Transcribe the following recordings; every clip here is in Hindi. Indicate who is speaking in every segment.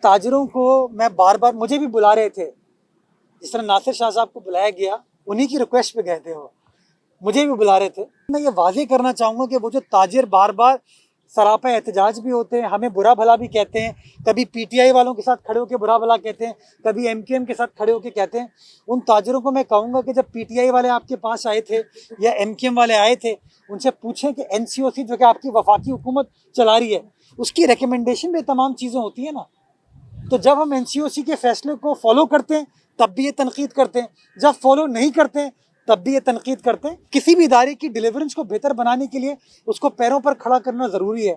Speaker 1: ताजरों को मैं बार बार, मुझे भी बुला रहे थे, जिस तरह नासिर शाह साहब को बुलाया गया, उन्हीं की रिक्वेस्ट पे गए थे, वो मुझे भी बुला रहे थे। मैं ये वाजे करना चाहूँगा कि वो जो ताजिर बार बार सरापा एहतजाज भी होते हैं, हमें बुरा भला भी कहते हैं, कभी पीटीआई वालों के साथ खड़े होकर बुरा भला कहते हैं, कभी एमकेएम के साथ खड़े होकर कहते हैं, उन ताजिरों को मैं कहूँगा कि जब पीटीआई वाले आपके पास आए थे या एमकेएम वाले आए थे, उनसे पूछें कि एनसीओसी जो कि आपकी वफाकी हुकूमत चला रही है, उसकी रिकमेंडेशन में तमाम चीज़ें होती हैं ना। तो जब हम एनसीओसी के फैसले को फॉलो करते हैं तब भी ये तनकीद करते हैं, जब फॉलो नहीं करते हैं तब भी ये तनकीद करते हैं। किसी भी इदारे की डिलीवरेंस को बेहतर बनाने के लिए उसको पैरों पर खड़ा करना ज़रूरी है।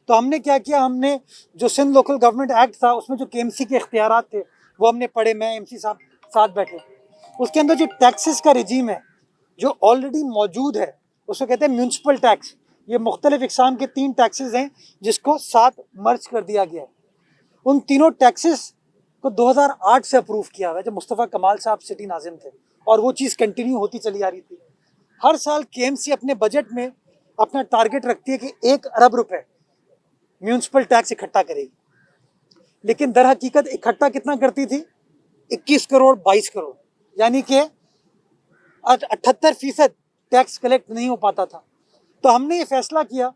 Speaker 1: तो हमने क्या किया, हमने जो सिंध लोकल गवर्नमेंट एक्ट था उसमें जो केएमसी के इख्तियारात थे वो हमने पढ़े, मैं एमसी साहब साथ बैठे। उसके अंदर जो टैक्सेस का रिजीम है जो ऑलरेडी मौजूद है उसको कहते हैं म्यूनसिपल टैक्स। ये मुख्तलिफ इकसाम के 3 टैक्सेस हैं जिसको साथ मर्ज कर दिया गया है। उन तीनों टैक्सेस को 2008 से अप्रूव किया हुआ है जब मुस्तफ़ा कमाल साहब सिटी नाजिम थे, और वो चीज़ कंटिन्यू होती चली आ रही थी। हर साल केएमसी अपने बजट में अपना टारगेट रखती है कि 1 अरब रुपए म्यूनसिपल टैक्स इकट्ठा करेगी, लेकिन दर हकीकत इकट्ठा कितना करती थी? 21 करोड़ 22 करोड़, यानी कि 78% टैक्स कलेक्ट नहीं हो पाता था। तो हमने ये फैसला किया,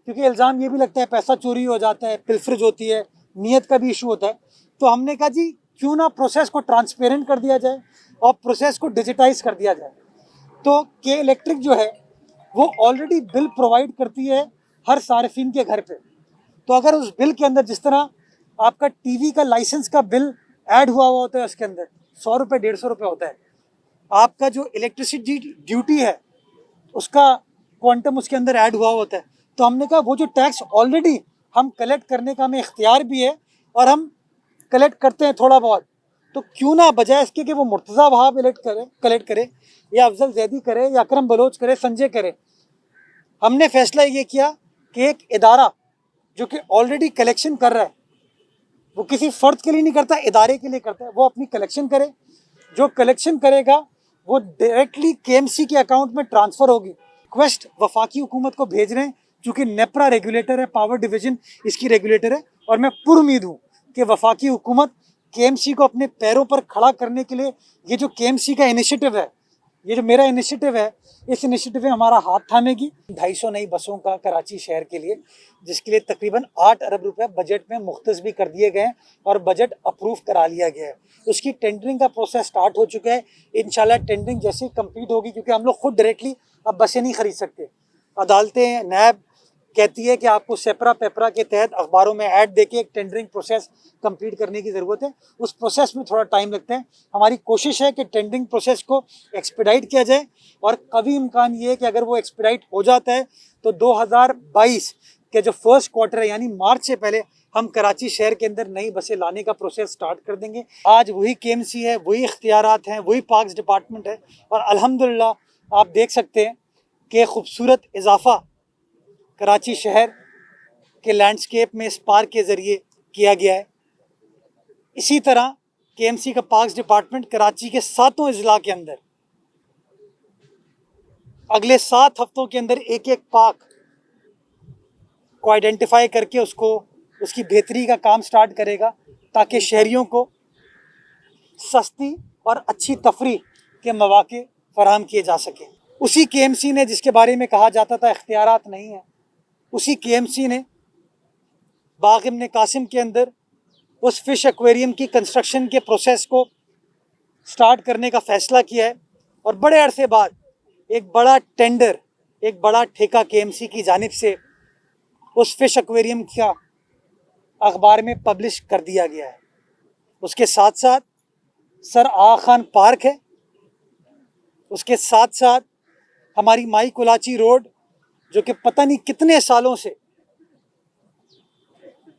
Speaker 1: क्योंकि इल्ज़ाम ये भी लगता है पैसा चोरी हो जाता है, पिलफरेज होती है, नीयत का भी इशू होता है। तो हमने कहा जी क्यों ना प्रोसेस को ट्रांसपेरेंट कर दिया जाए और प्रोसेस को डिजिटाइज कर दिया जाए। तो के इलेक्ट्रिक जो है वो ऑलरेडी बिल प्रोवाइड करती है हर सार्फिन के घर पे। तो अगर उस बिल के अंदर, जिस तरह आपका टीवी का लाइसेंस का बिल ऐड हुआ होता है, उसके अंदर 100 रुपये 150 रुपये होता है, आपका जो इलेक्ट्रिसिटी ड्यूटी है उसका क्वांटम उसके अंदर ऐड हुआ होता है। तो हमने कहा वो जो टैक्स ऑलरेडी हम कलेक्ट करने का हमें इख्तियार भी है और हम कलेक्ट करते हैं थोड़ा बहुत, तो क्यों ना बजाय इसके कि वो मुर्तज़ा वहाब कलेक्ट करे या अफजल जैदी करे या अकरम बलोच करे, संजय करे, हमने फैसला ये किया कि एक इदारा जो कि ऑलरेडी कलेक्शन कर रहा है, वो किसी फ़र्द के लिए नहीं करता, इदारे के लिए करता है, वो अपनी कलेक्शन करे। जो कलेक्शन करेगा वो डायरेक्टली केएमसी के अकाउंट में ट्रांसफ़र होगी। रिक्वेस्ट वफाकी हुकूमत को भेज रहे हैं, चूँकि नेपरा रेगुलेटर है, पावर डिवीज़न इसकी रेगुलेटर है, और मैं पुरुमीद हूँ कि वफाकी हुकूमत केएमसी को अपने पैरों पर खड़ा करने के लिए, ये जो केएमसी का इनिशिएटिव है, ये जो मेरा इनिशिएटिव है, इस इनिशिएटिव में हमारा हाथ थामेगी। 250 नई बसों का कराची शहर के लिए, जिसके लिए तकरीबन 8 अरब रुपए बजट में मुख्तस भी कर दिए गए हैं और बजट अप्रूव करा लिया गया है। उसकी टेंडरिंग का प्रोसेस स्टार्ट हो चुका है। इंशाल्लाह टेंडरिंग जैसे ही कंप्लीट होगी, क्योंकि हम लोग खुद डायरेक्टली अब बसें नहीं खरीद सकते, अदालतें नैब कहती है कि आपको सेपरा पेपरा के तहत अखबारों में ऐड देके एक टेंडरिंग प्रोसेस कंप्लीट करने की ज़रूरत है। उस प्रोसेस में थोड़ा टाइम लगता है। हमारी कोशिश है कि टेंडरिंग प्रोसेस को एक्सपीडाइट किया जाए, और कभी इम्कान ये है कि अगर वो एक्सपीडाइट हो जाता है तो 2022 के जो फर्स्ट क्वार्टर है, यानी मार्च से पहले, हम कराची शहर के अंदर नई बसें लाने का प्रोसेस स्टार्ट कर देंगे। आज वही केएमसी है, वही इख्तियारात हैं, वही पार्क्स डिपार्टमेंट है, और अल्हम्दुलिल्लाह आप देख सकते हैं कि खूबसूरत इजाफा कराची शहर के लैंडस्केप में इस पार्क के ज़रिए किया गया है। इसी तरह केएमसी का पार्क्स डिपार्टमेंट कराची के 7 अजला के अंदर अगले 7 हफ्तों के अंदर एक एक पार्क को आइडेंटिफाई करके उसकी बेहतरी का काम स्टार्ट करेगा, ताकि शहरियों को सस्ती और अच्छी तफरी के मौके फराहम किए जा सकें। उसी केएमसी ने, जिसके बारे में कहा जाता था इख्तियारात नहीं है, उसी केएमसी ने बाग इब्न कासिम के अंदर उस फिश एक्वेरियम की कंस्ट्रक्शन के प्रोसेस को स्टार्ट करने का फ़ैसला किया है, और बड़े अरसे बाद एक बड़ा टेंडर, एक बड़ा ठेका केएमसी की जानिब से उस फिश एक्वेरियम का अखबार में पब्लिश कर दिया गया है। उसके साथ साथ सर आगा खान पार्क है, उसके साथ साथ हमारी माई कुलाची रोड, जो कि पता नहीं कितने सालों से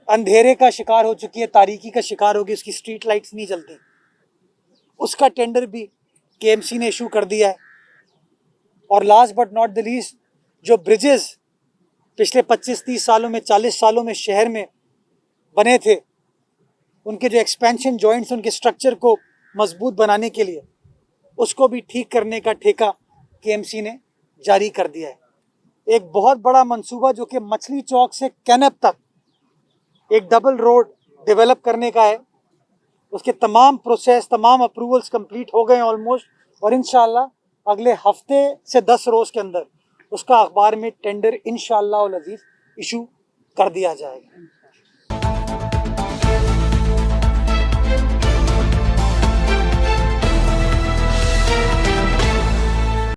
Speaker 1: अंधेरे का शिकार हो चुकी है, तारीकी का शिकार होगी, उसकी स्ट्रीट लाइट्स नहीं जलती, उसका टेंडर भी केएमसी ने इशू कर दिया है। और last but not the least, जो ब्रिजेस पिछले 25-30 सालों में, 40 सालों में शहर में बने थे, उनके जो एक्सपेंशन जॉइंट्स, उनके स्ट्रक्चर को मजबूत बनाने के लिए, उसको भी ठीक करने का ठेका केएमसी ने जारी कर दिया है। एक बहुत बड़ा मंसूबा जो कि मछली चौक से कैनब तक एक डबल रोड डेवलप करने का है, उसके तमाम प्रोसेस, तमाम अप्रूवल्स कंप्लीट हो गए ऑलमोस्ट, और इंशाल्लाह अगले हफ्ते से 10 रोज़ के अंदर उसका अखबार में टेंडर इंशाल्लाह अल अज़ीज़ इशू कर दिया जाएगा।